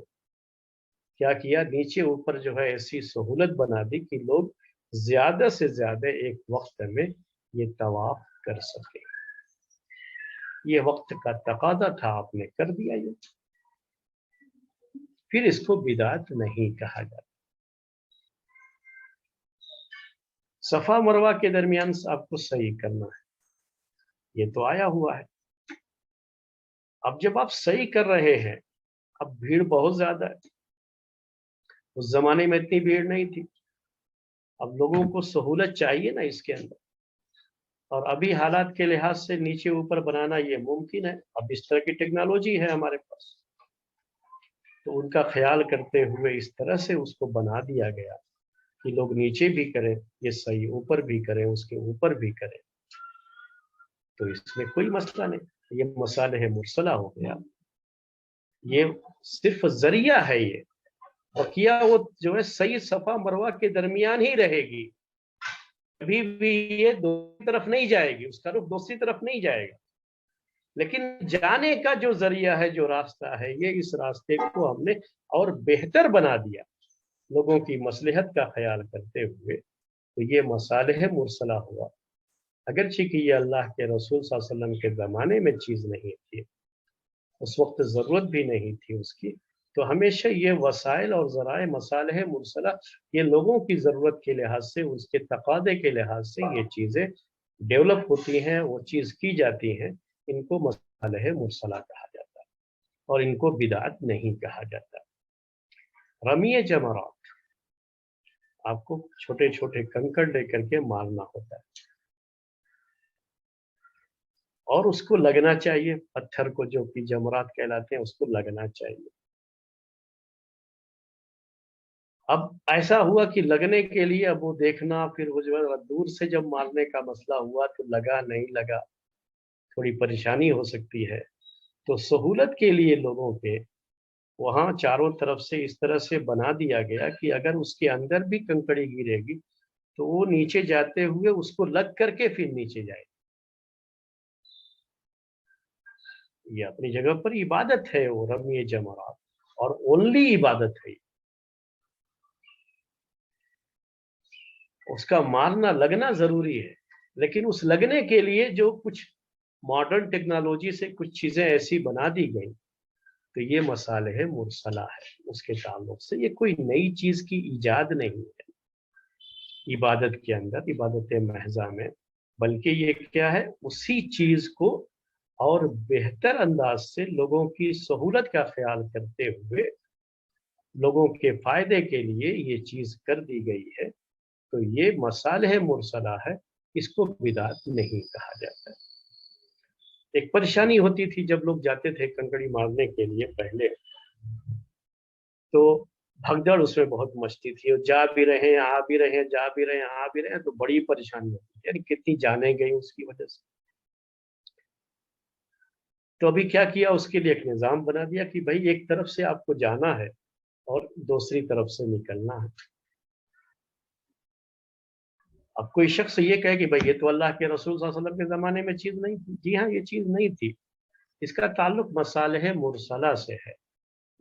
S2: क्या किया, नीचे ऊपर जो है ऐसी सहूलत बना दी कि लोग ज्यादा से ज्यादा एक वक्त में ये तवाफ कर सके। ये वक्त का तकादा था, आपने कर दिया ये, फिर इसको बिदात नहीं कहा जाता। सफा मरवा के दरमियान आपको सही करना है, ये तो आया हुआ है। अब जब आप सही कर रहे हैं, अब भीड़ बहुत ज्यादा है, उस जमाने में इतनी भीड़ नहीं थी। अब लोगों को सहूलत चाहिए ना इसके अंदर, और अभी हालात के लिहाज से नीचे ऊपर बनाना ये मुमकिन है। अब इस तरह की टेक्नोलॉजी है हमारे पास, तो उनका ख्याल करते हुए इस तरह से उसको बना दिया गया कि लोग नीचे भी करें ये सही, ऊपर भी करें, उसके ऊपर भी करें। तो इसमें कोई मसला नहीं, ये मसालिह मुरसला हो गया, ये सिर्फ जरिया है। ये बकिया वो जो है सही सफा मरवा के दरमियान ही रहेगी, कभी भी ये दूसरी तरफ नहीं जाएगी, उसका रुख दूसरी तरफ नहीं जाएगा। लेकिन जाने का जो जरिया है, जो रास्ता है, ये इस रास्ते को हमने और बेहतर बना दिया, लोगों की मसलहत का ख्याल करते हुए। तो ये मसालिह मुरसला हुआ, अगरचे कि ये अल्लाह के रसूल सल्लल्लाहु अलैहि वसल्लम के ज़माने में चीज़ नहीं थी, उस वक्त ज़रूरत भी नहीं थी उसकी। तो हमेशा ये वसाइल और ज़राए मसालिह मुरसला, ये लोगों की ज़रूरत के लिहाज से, उसके तकादे के लिहाज से ये चीज़ें डेवलप होती हैं, वो चीज़ की जाती हैं। इनको मसालिह मुरसला कहा जाता है और इनको बिदात नहीं कहा जाता। रमिय जमरात, आपको छोटे छोटे कंकड़ लेकर के मारना होता है और उसको लगना चाहिए, पत्थर को, जो कि जमरात कहलाते हैं, उसको लगना चाहिए। अब ऐसा हुआ कि लगने के लिए अब वो देखना, फिर वो जो है दूर से जब मारने का मसला हुआ तो लगा नहीं लगा, थोड़ी परेशानी हो सकती है। तो सहूलत के लिए लोगों के वहां चारों तरफ से इस तरह से बना दिया गया कि अगर उसके अंदर भी कंकड़ी गिरेगी तो वो नीचे जाते हुए उसको लग करके फिर नीचे जाए। ये अपनी जगह पर इबादत है, वो रमी जमरात, और ओनली इबादत है। उसका मारना लगना जरूरी है, लेकिन उस लगने के लिए जो कुछ मॉडर्न टेक्नोलॉजी से कुछ चीजें ऐसी बना दी गई, तो ये मसालिह मुरसला है। उसके ताल्लुक से ये कोई नई चीज की इजाद नहीं है इबादत के अंदर, इबादत महजा में, बल्कि ये क्या है, उसी चीज को और बेहतर अंदाज से लोगों की सहूलत का ख्याल करते हुए लोगों के फायदे के लिए ये चीज कर दी गई है, तो ये मसालिह मुरसला है, इसको बिदात नहीं कहा जाता है। एक परेशानी होती थी जब लोग जाते थे कंकड़ी मारने के लिए पहले, तो भगदड़ उसमें बहुत मचती थी, और जा भी रहे हैं आ भी रहे हैं, जा भी रहे हैं आ भी रहे हैं, तो बड़ी परेशानी होती थी, यानी कितनी जाने गई उसकी वजह से। तो अभी क्या किया, उसके लिए एक निज़ाम बना दिया कि भाई एक तरफ से आपको जाना है और दूसरी तरफ से निकलना है। अब कोई शख्स ये कहे कि भाई ये तो अल्लाह के रसूल सल्लल्लाहु अलैहि वसल्लम के ज़माने में चीज़ नहीं थी। जी हाँ, ये चीज़ नहीं थी। इसका ताल्लुक मसालिह मुरसला से है।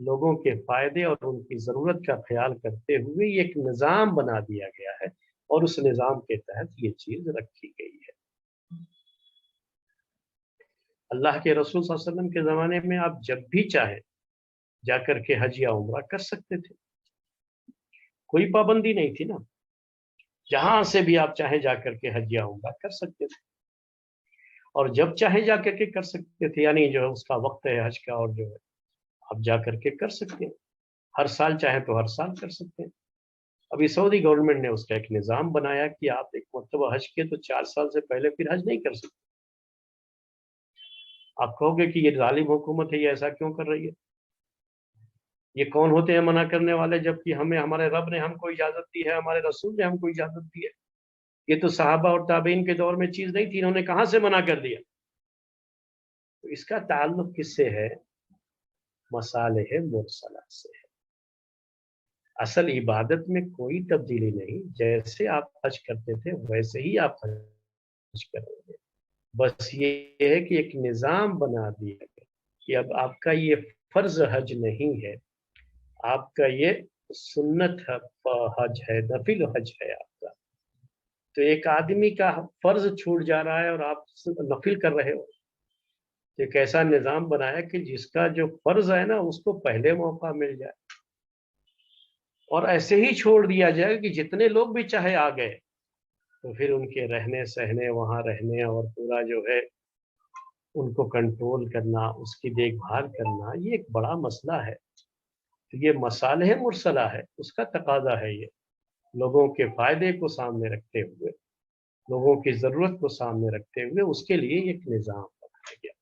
S2: लोगों के फायदे और उनकी ज़रूरत का ख्याल करते हुए ये एक निज़ाम बना दिया गया है, और उस निज़ाम के तहत ये चीज़ रखी गई है। अल्लाह के रसूल सल्लल्लाहु अलैहि वसल्लम के ज़माने में आप जब भी चाहें जाकर के हज या उम्रा कर सकते थे, कोई पाबंदी नहीं थी ना। जहां से भी आप चाहें जाकर के हज या उम्रा कर सकते थे, और जब चाहे जाकर के कर सकते थे, यानी जो है उसका वक्त है हज का, और जो है आप जाकर के कर सकते हैं। हर साल चाहे तो हर साल कर सकते हैं। अभी सऊदी गवर्नमेंट ने उसका एक निज़ाम बनाया कि आप एक मरतबा हज किए तो 4 साल से पहले फिर हज नहीं कर सकते। आप कहोगे कि ये जालिम हुकूमत है, ये ऐसा क्यों कर रही है, ये कौन होते हैं मना करने वाले, जबकि हमें हमारे रब ने हमको इजाजत दी है, हमारे रसूल ने हमको इजाजत दी है। ये तो सहाबा और ताबईन के दौर में चीज नहीं थी, इन्होंने कहां से मना कर दिया। तो इसका ताल्लुक किससे है? मसालिह मुरसला से है। असल इबादत में कोई तब्दीली नहीं, जैसे आप हज करते थे वैसे ही आप हज करेंगे। बस ये है कि एक निज़ाम बना दिया गया कि अब आपका ये फर्ज हज नहीं है, आपका ये सुन्नत हज है, नफिल हज है आपका। तो एक आदमी का फर्ज छूट जा रहा है और आप नफिल कर रहे हो। तो एक ऐसा निज़ाम बनाया कि जिसका जो फर्ज है ना उसको पहले मौका मिल जाए, और ऐसे ही छोड़ दिया जाए कि जितने लोग भी चाहे आ गए, तो फिर उनके रहने सहने, वहां रहने, और पूरा जो है उनको कंट्रोल करना, उसकी देखभाल करना, ये एक बड़ा मसला है। तो ये मसालिह मुरसला है, उसका तकाजा है ये। लोगों के फायदे को सामने रखते हुए, लोगों की जरूरत को सामने रखते हुए उसके लिए एक निज़ाम बनाया गया।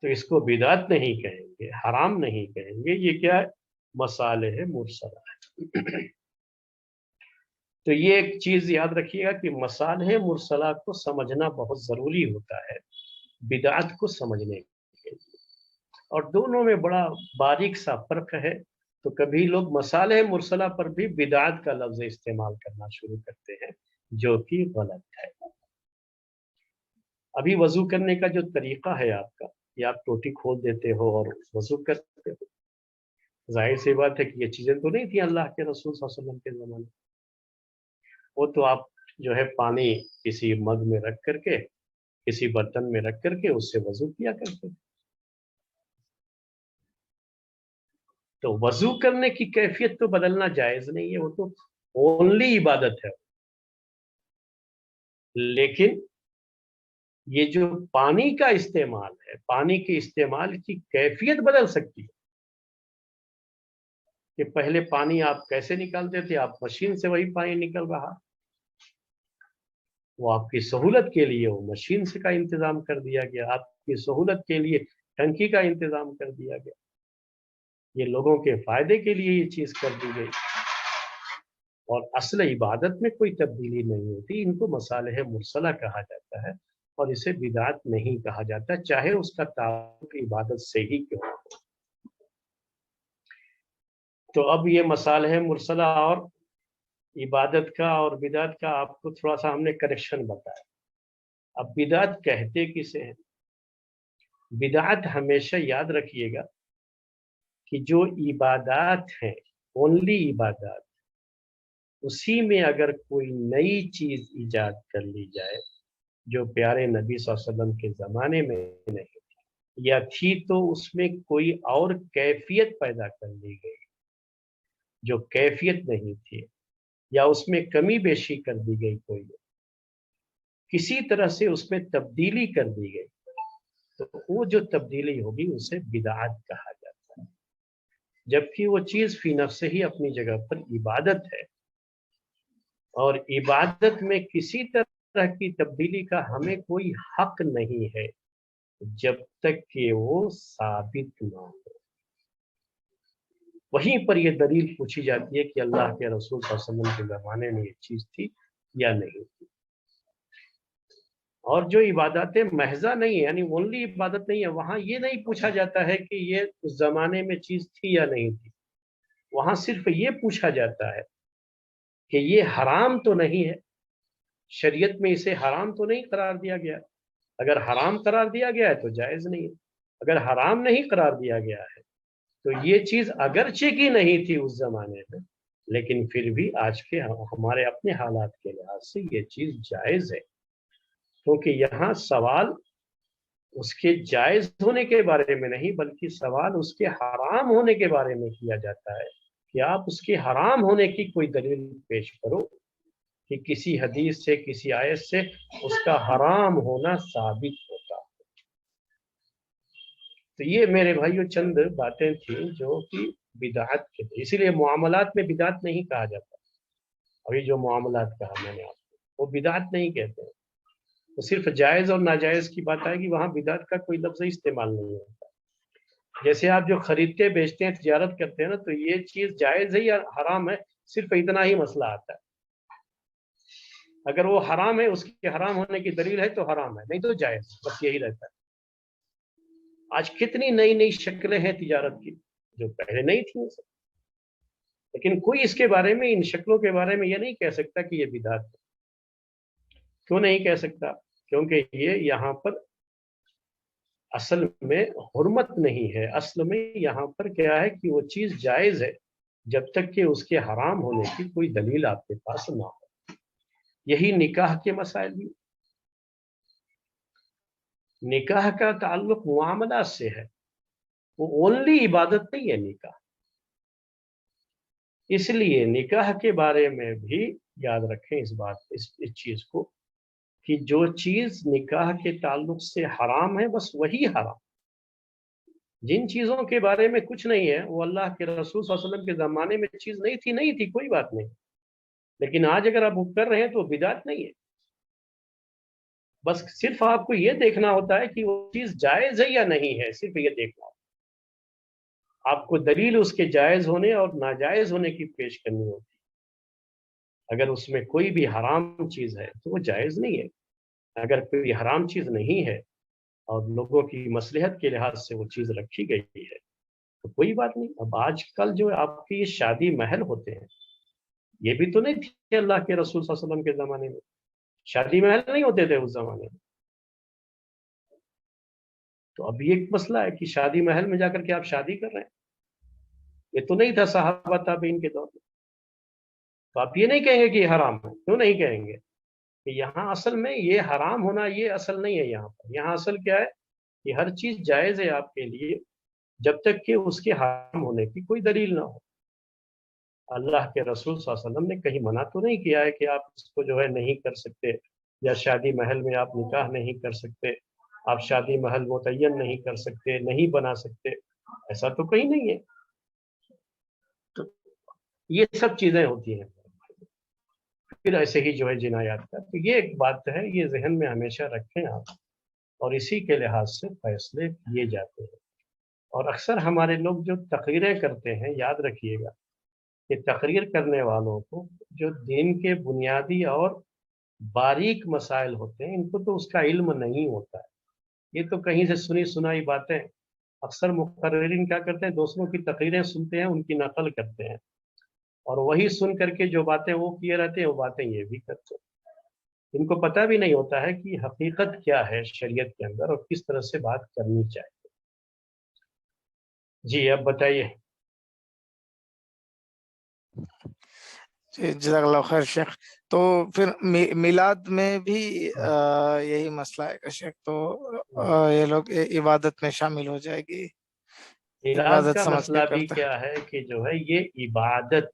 S2: तो इसको बिदात नहीं कहेंगे, हराम नहीं कहेंगे, ये क्या है? मसालिह मुरसला है। तो ये एक चीज याद रखिएगा कि मसालिह मुरसला को समझना बहुत जरूरी होता है बिदात को समझने के लिए, और दोनों में बड़ा बारीक सा फर्क है। तो कभी लोग मसालिह मुरसला पर भी बिदात का लफ्ज इस्तेमाल करना शुरू करते हैं, जो कि गलत है। अभी वजू करने का जो तरीका है आपका, ये आप टोटी खोल देते हो और वजू करते हो, जाहिर सी बात है कि ये चीजें तो नहीं थी अल्लाह के रसूल सल्लल्लाहु अलैहि वसल्लम के जमाने। वो तो आप जो है पानी किसी मग में रख करके, किसी बर्तन में रख करके उससे वजू किया करते थे। तो वजू करने की कैफियत तो बदलना जायज नहीं है, वो तो ओनली इबादत है। लेकिन ये जो पानी का इस्तेमाल है, पानी के इस्तेमाल की कैफियत बदल सकती है। कि पहले पानी आप कैसे निकालते थे, आप मशीन से वही पानी निकल रहा, वो आपकी सहूलत के लिए वो मशीन से का इंतजाम कर दिया गया, आपकी सहूलत के लिए टंकी का इंतजाम कर दिया गया, ये लोगों के फायदे के लिए ये चीज कर दी गई। और असल इबादत में कोई तब्दीली नहीं होती, इनको मसालिह मुरसला कहा जाता है, और इसे बिदात नहीं कहा जाता, चाहे उसका ताल्लुक इबादत से ही क्यों हो। तो अब ये मसालिह मुरसला और इबादत का और बिदात का आपको थोड़ा सा हमने कनेक्शन बताया। अब बिदात कहते किसे हैं? बिदात हमेशा याद रखिएगा कि जो इबादत हैं, ओनली इबादत, उसी में अगर कोई नई चीज इजाद कर ली जाए जो प्यारे नबी सल्लल्लाहु अलैहि वसल्लम के जमाने में नहीं थी, या थी तो उसमें कोई और कैफियत पैदा कर ली गई जो कैफियत नहीं थी, या उसमें कमी बेशी कर दी गई, कोई किसी तरह से उसमें तब्दीली कर दी गई, तो वो जो तब्दीली होगी उसे बिदअत कहा जाता है। جبکہ وہ چیز فی نفس ہی اپنی جگہ پر عبادت ہے، اور عبادت میں کسی طرح کی تبدیلی کا ہمیں کوئی حق نہیں ہے جب تک کہ وہ ثابت نہ ہو۔ وہیں پر یہ دلیل پوچھی جاتی ہے کہ اللہ کے رسول صلی اللہ علیہ وسلم کے زمانے میں یہ چیز تھی یا نہیں تھی۔ اور جو عبادت محضہ نہیں ہے، یعنی اونلی عبادت نہیں ہے، وہاں یہ نہیں پوچھا جاتا ہے کہ یہ اس زمانے میں چیز تھی یا نہیں تھی، وہاں صرف یہ پوچھا جاتا ہے کہ یہ حرام تو نہیں ہے، شریعت میں اسے حرام تو نہیں قرار دیا گیا۔ اگر حرام قرار دیا گیا ہے تو جائز نہیں ہے، اگر حرام نہیں قرار دیا گیا ہے تو یہ چیز اگرچہ کی نہیں تھی اس زمانے میں، لیکن پھر بھی آج کے ہمارے اپنے حالات کے لحاظ سے یہ چیز جائز ہے، کیونکہ یہاں سوال اس کے جائز ہونے کے بارے میں نہیں، بلکہ سوال اس کے حرام ہونے کے بارے میں کیا جاتا ہے کہ آپ اس کے حرام ہونے کی کوئی دلیل پیش کرو کہ کسی حدیث سے، کسی آیت سے اس کا حرام ہونا ثابت ہوتا۔ تو یہ میرے بھائیو چند باتیں تھیں جو کہ بدعت کے تھے، اسی لیے معاملات میں بدعت نہیں کہا جاتا۔ ابھی جو معاملات کہا میں نے آپ کو، وہ بدعت نہیں کہتے ہیں، وہ صرف جائز اور ناجائز کی بات آئے گی، وہاں بدعت کا کوئی لفظ استعمال نہیں ہوتا۔ جیسے آپ جو خریدتے بیچتے ہیں، تجارت کرتے ہیں نا، تو یہ چیز جائز ہے یا حرام ہے، صرف اتنا ہی مسئلہ آتا ہے۔ اگر وہ حرام ہے، اس کے حرام ہونے کی دلیل ہے تو حرام ہے، نہیں تو جائز، بس یہی رہتا ہے۔ آج کتنی نئی نئی شکلیں ہیں تجارت کی جو پہلے نہیں تھیں، لیکن کوئی اس کے بارے میں، ان شکلوں کے بارے میں یہ نہیں کہہ سکتا کہ یہ بدعت ہے۔ کیوں نہیں کہہ سکتا؟ کیونکہ یہ یہاں پر اصل میں حرمت نہیں ہے، اصل میں یہاں پر کیا ہے کہ وہ چیز جائز ہے جب تک کہ اس کے حرام ہونے کی کوئی دلیل آپ کے پاس نہ ہو۔ یہی نکاح کے مسائل بھی، نکاح کا تعلق معاملات سے ہے، وہ اونلی عبادت نہیں ہے نکاح۔ اس لیے نکاح کے بارے میں بھی یاد رکھیں اس چیز کو کہ جو چیز نکاح کے تعلق سے حرام ہے بس وہی حرام، جن چیزوں کے بارے میں کچھ نہیں ہے، وہ اللہ کے رسول صلی اللہ علیہ وسلم کے زمانے میں چیز نہیں تھی کوئی بات نہیں، لیکن آج اگر آپ کر رہے ہیں تو بدعت نہیں ہے۔ بس صرف آپ کو یہ دیکھنا ہوتا ہے کہ وہ چیز جائز ہے یا نہیں ہے، صرف یہ دیکھنا ہوتا ہے۔ آپ کو دلیل اس کے جائز ہونے اور ناجائز ہونے کی پیش کرنی ہوتی ہے۔ اگر اس میں کوئی بھی حرام چیز ہے تو وہ جائز نہیں ہے، اگر کوئی حرام چیز نہیں ہے اور لوگوں کی مصلحت کے لحاظ سے وہ چیز رکھی گئی ہے تو کوئی بات نہیں۔ اب آج کل جو آپ کی یہ شادی محل ہوتے ہیں، یہ بھی تو نہیں تھے اللہ کے رسول صلی اللہ علیہ وسلم کے زمانے میں، شادی محل نہیں ہوتے تھے اس زمانے میں۔ تو اب یہ ایک مسئلہ ہے کہ شادی محل میں جا کر کے آپ شادی کر رہے ہیں، یہ تو نہیں تھا صحابہ تابعین کے دور میں۔ تو آپ یہ نہیں کہیں گے کہ یہ حرام ہے، کیوں نہیں کہیں گے؟ کہ یہاں اصل میں یہ حرام ہونا یہ اصل نہیں ہے، یہاں اصل کیا ہے کہ ہر چیز جائز ہے آپ کے لیے جب تک کہ اس کے حرام ہونے کی کوئی دلیل نہ ہو۔ اللہ کے رسول صلی اللہ علیہ وسلم نے کہیں منع تو نہیں کیا ہے کہ آپ اس کو جو ہے نہیں کر سکتے، یا شادی محل میں آپ نکاح نہیں کر سکتے، آپ شادی محل متعین نہیں کر سکتے، نہیں بنا سکتے، ایسا تو کہیں نہیں ہے۔ تو یہ سب چیزیں ہوتی ہیں، پھر ایسے ہی جو ہے جنایات کا۔ تو یہ ایک بات ہے، یہ ذہن میں ہمیشہ رکھیں آپ، اور اسی کے لحاظ سے فیصلے کیے جاتے ہیں۔ اور اکثر ہمارے لوگ جو تقریریں کرتے ہیں، یاد رکھیے گا کہ تقریر کرنے والوں کو جو دین کے بنیادی اور باریک مسائل ہوتے ہیں، ان کو تو اس کا علم نہیں ہوتا ہے، یہ تو کہیں سے سنی سنائی باتیں۔ اکثر مقررین کیا کرتے ہیں، دوسروں کی تقریریں سنتے ہیں، ان کی نقل کرتے ہیں، اور وہی سن کر کے جو باتیں وہ کیے رہتے ہیں وہ باتیں یہ بھی کرتے ہیں۔ ان کو پتہ بھی نہیں ہوتا ہے کہ حقیقت کیا ہے شریعت کے اندر اور کس طرح سے بات کرنی چاہیے۔ جی اب بتائیے۔
S1: جی جزاک اللہ خیر شیخ۔ تو پھر میلاد میں بھی یہی مسئلہ ہے کہ شیخ، تو یہ لوگ عبادت میں شامل ہو جائے گی،
S2: میلاد
S1: عبادت
S2: کا
S1: سمجھ
S2: مسئلہ
S1: کے
S2: بھی
S1: کرتا
S2: کیا ہے کہ جو ہے یہ عبادت،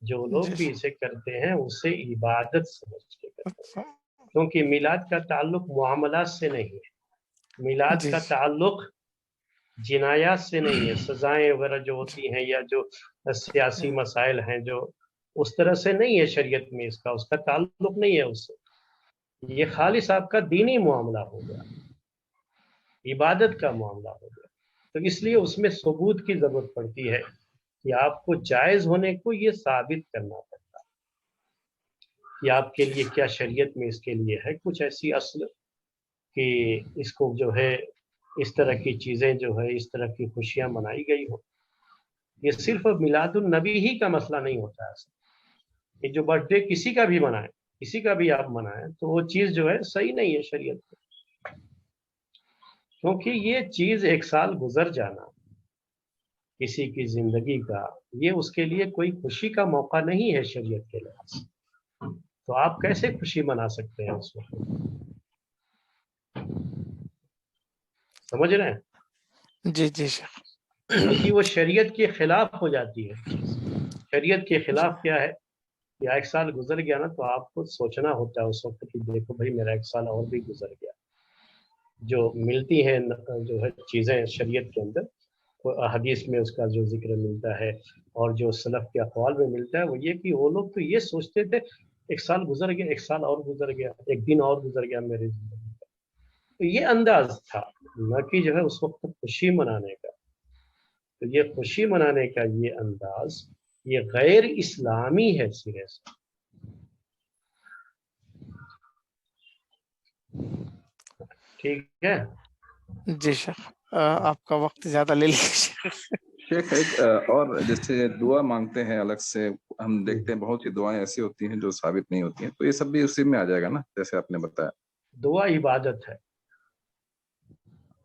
S2: جو
S1: ہے
S2: لوگ
S1: جی
S2: بھی اسے کرتے ہیں اسے عبادت سمجھ کے کرتے ہیں، کیونکہ میلاد کا تعلق معاملات سے نہیں ہے، میلاد
S1: جی
S2: کا تعلق जिनायात से नहीं है, सजाएं वगैरह जो होती हैं या जो सियासी मसाइल हैं जो उस तरह से नहीं है शरीयत में, इसका उसका ताल्लुक नहीं है उससे। ये खालिस आपका दीनी मामला हो गया, इबादत का मामला हो गया। तो इसलिए उसमें सबूत की जरूरत पड़ती है कि आपको जायज होने को ये साबित करना पड़ता है कि आपके लिए क्या शरीयत में इसके लिए है कुछ ऐसी असल कि इसको जो है इस तरह की चीजें जो है इस तरह की खुशियां मनाई गई हो। ये सिर्फ मिलादुन नबी ही का मसला नहीं होता है। ये जो बर्थडे किसी का भी मनाए, किसी का भी आप मनाएं, तो वो चीज जो है सही नहीं है शरीयत में, क्योंकि ये चीज एक साल गुजर जाना किसी की जिंदगी का, ये उसके लिए कोई खुशी का मौका नहीं है शरीयत के लिहाज से। तो आप कैसे खुशी मना सकते हैं उस वक्त? समझ रहे हैं?
S1: जी जी शेख।
S2: क्योंकि वो शरीयत के खिलाफ हो जाती है चीज। शरीयत के खिलाफ क्या है? या एक साल गुजर गया ना, तो आपको सोचना होता है उस वक्त कि देखो भाई मेरा एक साल और भी गुजर गया। जो मिलती हैं जो है चीजें शरीयत के अंदर, वो हदीस में उसका जो जिक्र मिलता है और जो सलफ के अक़वाल में मिलता है, वो ये कि वो लोग तो ये सोचते थे एक साल गुजर गया, एक साल और गुजर गया, एक दिन और गुजर गया मेरी जिंदगी का। तो ये अंदाज था, न कि जो है उस वक्त खुशी मनाने का। तो ये खुशी मनाने का ये अंदाज ये गैर इस्लामी है सिरे से। ठीक है।
S1: जी शेख, आपका वक्त ज्यादा ले लिया शेख।
S3: शेख एक और जैसे दुआ मांगते हैं अलग से, हम देखते हैं बहुत सी दुआएं ऐसी होती हैं जो साबित नहीं होती हैं, तो ये सब भी उसी में आ जाएगा ना जैसे आपने बताया?
S2: दुआ इबादत है।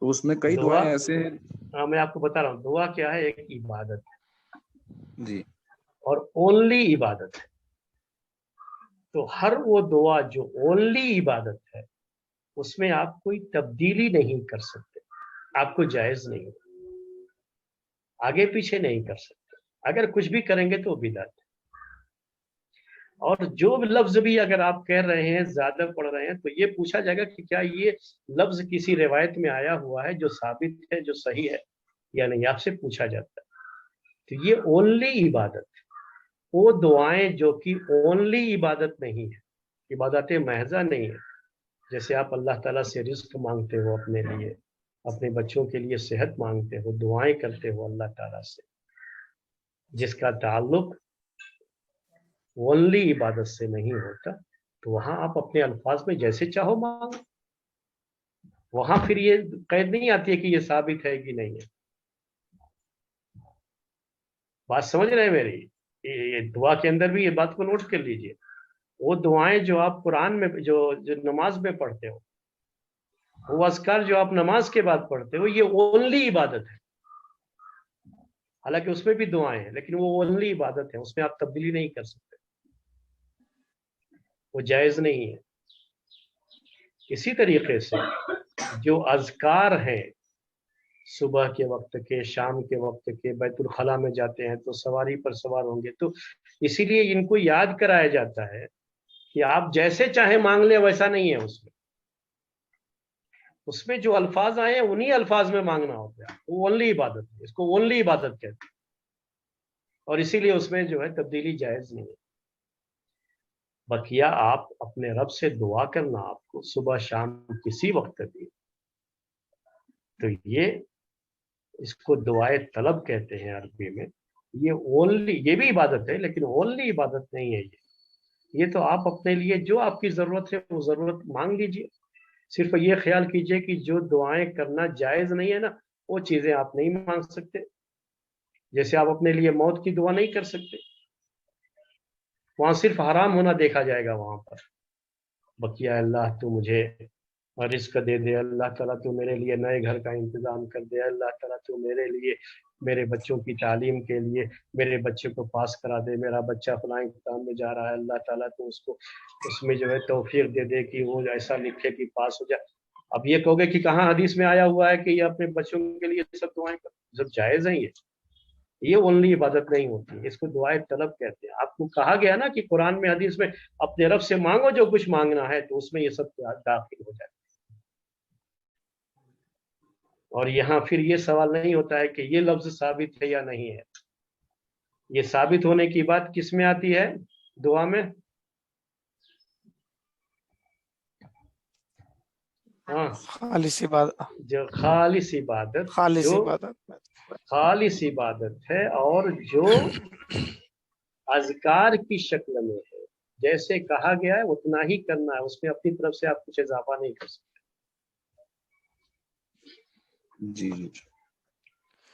S3: तो उसमें कई
S2: दुआ,
S3: दुआएं ऐसे हैं।
S2: हाँ मैं आपको बता रहा हूँ, दुआ क्या है? एक इबादत है
S3: जी।
S2: और ओनली इबादत है। तो हर वो दुआ जो ओनली इबादत है उसमें आप कोई तब्दीली नहीं कर सकते, आपको जायज नहीं, आगे पीछे नहीं कर सकते। अगर कुछ भी करेंगे तो बिदअत है। और जो लफ्ज भी अगर आप कह रहे हैं, ज्यादा पढ़ रहे हैं, तो ये पूछा जाएगा कि क्या ये लफ्ज किसी रिवायत में आया हुआ है जो साबित है, जो सही है या नहीं, आपसे पूछा जाता है। तो ये ओनली इबादत है। वो दुआएं जो कि ओनली इबादत नहीं है, इबादत महजा नहीं है, जैसे आप अल्लाह ताला से रिज्क मांगते हो अपने लिए, अपने बच्चों के लिए सेहत मांगते हो, दुआएं करते हो अल्लाह ताला से, जिसका ताल्लुक ओनली इबादत से नहीं होता, तो वहां आप अपने अल्फाज में जैसे चाहो मांगो। वहां फिर ये कैद नहीं आती है कि ये साबित है कि नहीं है। बात समझ रहे हैं मेरी? ये दुआ के अंदर भी ये बात को नोट कर लीजिए। वो दुआएं जो आप कुरान में जो नमाज में पढ़ते हो, वो अज़कार जो आप नमाज के बाद पढ़ते हो, ये ओनली इबादत है। हालांकि उसमें भी दुआएं हैं, लेकिन वो ओनली इबादत है, उसमें आप तब्दीली नहीं कर सकते, वो जायज नहीं है। इसी तरीके से जो अज़कार हैं सुबह के वक्त के, शाम के वक्त के, बैतुल खला में जाते हैं तो सवारी पर सवार होंगे, तो इसीलिए इनको याद कराया जाता है कि आप जैसे चाहे मांग ले, वैसा नहीं है। उसमें जो अल्फाज आए हैं उन्हीं अल्फाज में मांगना होता है, वो ओनली इबादत है, इसको ओनली इबादत कहते हैं। और इसीलिए उसमें जो है तब्दीली जायज नहीं है। बकिया आप अपने रब से दुआ करना, आपको सुबह शाम किसी वक्त भी, तो ये इसको दुआए तलब कहते हैं अरबी में। ये ओनली, ये भी इबादत है लेकिन ओनली इबादत नहीं है ये तो आप अपने लिए जो आपकी जरूरत है वो जरूरत मांग लीजिए। सिर्फ ये ख्याल कीजिए कि जो दुआएं करना जायज नहीं है ना, वो चीजें आप नहीं मांग सकते। जैसे आप अपने लिए मौत की दुआ नहीं कर सकते, वहां सिर्फ हराम होना देखा जाएगा वहां पर। बकिया अल्लाह तू मुझे रिस्क दे दे, अल्लाह ताला तू मेरे लिए नए घर का इंतजाम कर दे, अल्लाह ताला तू मेरे लिए मेरे बच्चों की तालीम के लिए मेरे बच्चे को पास करा दे, मेरा बच्चा फलां एग्जाम में जा रहा है, अल्लाह ताला तू उसको उसमें जो है तौफीक दे दे कि वो ऐसा लिखे कि पास हो जाए। अब ये कहोगे कि कहाँ हदीस में आया हुआ है कि ये अपने बच्चों के लिए सब दुआएं कर, सब जायज है ये ओनली इबादत नहीं होती, इसको दुआए तलब कहते हैं। आपको कहा गया ना कि कुरान में हदीस में अपने रब से मांगो जो कुछ मांगना है, तो उसमें ये सब दाखिल हो जाए। اور یہاں پھر یہ سوال نہیں ہوتا ہے کہ یہ لفظ ثابت ہے یا نہیں ہے. یہ ثابت ہونے کی بات کس میں آتی ہے دعا میں؟ ہاں،
S1: خالص عبادت،
S2: جو خالص عبادت،
S1: خالص
S2: جو
S1: عبادت میں
S2: خالص عبادت ہے اور جو اذکار کی شکل میں ہے. جیسے کہا گیا ہے اتنا ہی کرنا ہے، اس میں اپنی طرف سے آپ کچھ اضافہ نہیں کر سکتے.
S3: جی جی.